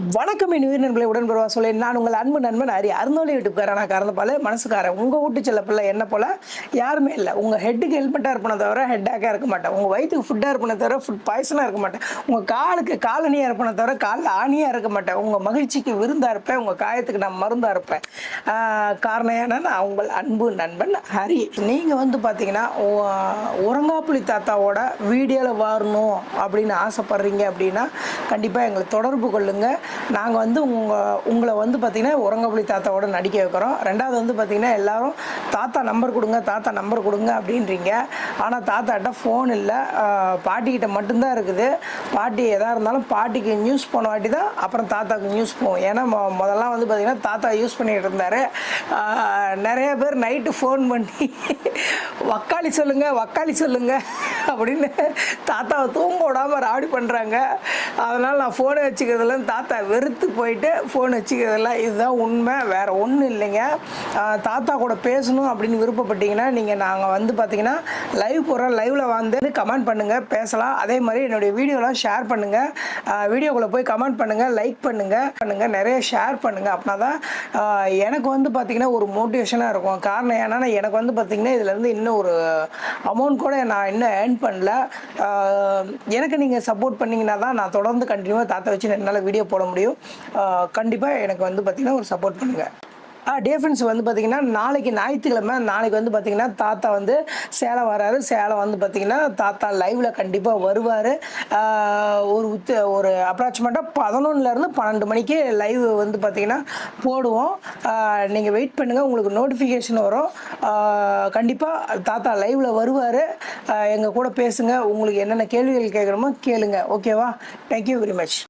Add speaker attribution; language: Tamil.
Speaker 1: வணக்கம் என் உயிரினர்களை உடன்படுவா சொல்ல நான் உங்கள் அன்பு நண்பன் ஹரி அருந்தோலி வீட்டுக்காரன் நான் கறந்தப்பால மனசுக்காரன் உங்கள் வீட்டு செல்ல பிள்ளை என்ன போல் யாருமே இல்லை. உங்கள் ஹெட்டுக்கு ஹெல்மெட்டாக இருப்பன தவிர ஹெட்டாக்காக இருக்க மாட்டேன். உங்கள் வயிற்றுக்கு ஃபுட்டாக இருப்பன தவிர ஃபுட் பாய்சனாக இருக்க மாட்டேன். உங்கள் காலுக்கு காலனியாக இருப்பன தவிர காலில் ஆணியாக இருக்க மாட்டேன். உங்கள் மகிழ்ச்சிக்கு விருந்தாக இருப்பேன். உங்கள் காயத்துக்கு நான் மருந்தாக இருப்பேன். காரணம் ஏன்னா நான் உங்கள் அன்பு நண்பன் ஹரி. நீங்கள் பார்த்தீங்கன்னா உறங்காப்புலி தாத்தாவோட வீடியோவில் வரணும் அப்படின்னு ஆசைப்பட்றீங்க அப்படின்னா கண்டிப்பாக எங்களை தொடர்பு கொள்ளுங்கள். நாங்கள் உங்களை பார்த்திங்கன்னா உறங்கப்புலி தாத்தாவோட நடிக்க வைக்கிறோம். ரெண்டாவது பார்த்திங்கன்னா எல்லோரும் தாத்தா நம்பர் கொடுங்க அப்படின்றீங்க. ஆனால் தாத்தாட்ட ஃபோன் இல்லை, பாட்டிக்கிட்ட மட்டும்தான் இருக்குது. பாட்டி எதாக இருந்தாலும் பாட்டிக்கு நியூஸ் போன வாட்டி தான் அப்புறம் தாத்தாவுக்கு நியூஸ் போகும். ஏன்னா முதல்லாம் பார்த்திங்கன்னா தாத்தா யூஸ் பண்ணிகிட்டு இருந்தார். நிறைய பேர் நைட்டு ஃபோன் பண்ணி வக்காளி சொல்லுங்கள் அப்படின்னு தாத்தாவை தூங்க விடாமல் ராடி பண்ணுறாங்க. அதனால் நான் ஃபோனை வச்சுக்கிறதுல தாத்தா வெறுத்து போயிட்டு ஃபோன் வச்சுக்கிறதில்ல. இதுதான் உண்மை, வேறு ஒன்றும் இல்லைங்க. தாத்தா கூட பேசணும் அப்படின்னு விருப்பப்பட்டீங்கன்னா நாங்கள் பார்த்திங்கன்னா லைவ் போகிறோம். லைவில் கமெண்ட் பண்ணுங்கள், பேசலாம். அதே மாதிரி என்னுடைய வீடியோலாம் ஷேர் பண்ணுங்கள். வீடியோக்குள்ளே போய் கமெண்ட் பண்ணுங்கள், லைக் பண்ணுங்கள், நிறைய ஷேர் பண்ணுங்கள். அப்படின்னா தான் எனக்கு பார்த்திங்கன்னா ஒரு மோட்டிவேஷனாக இருக்கும். காரணம் ஏன்னா எனக்கு பார்த்திங்கன்னா இதுலேருந்து இன்னும் ஒரு அமௌண்ட் கூட நான் இன்னும் ஏர்ன் பண்ணல. எனக்கு நீங்கள் சப்போர்ட் பண்ணிங்கன்னா தான் நான் தொடர்ந்து கண்டினியூவாக தாத்தா வச்சு என்னால் வீடியோ போட முடியும். கண்டிப்பாக எனக்கு பார்த்திங்கன்னா ஒரு சப்போர்ட் பண்ணுங்கள். டிஃபரன்ஸ் பார்த்திங்கன்னா நாளைக்கு ஞாயிற்றுக்கிழமை, நாளைக்கு பார்த்திங்கன்னா தாத்தா சேலம் வராரு. சேலம் பார்த்திங்கன்னா தாத்தா லைவில் கண்டிப்பாக வருவார். ஒரு அப்ராக்சிமேட்டாக 11லேருந்து 12 மணிக்கு லைவ் பார்த்திங்கன்னா போடுவோம். நீங்கள் வெயிட் பண்ணுங்கள், உங்களுக்கு நோட்டிஃபிகேஷன் வரும். கண்டிப்பாக தாத்தா லைவில் வருவார். எங்கள் கூட பேசுங்க. உங்களுக்கு என்னென்ன கேள்விகள் கேட்குறோமோ கேளுங்க. ஓகேவா? Thank you very much.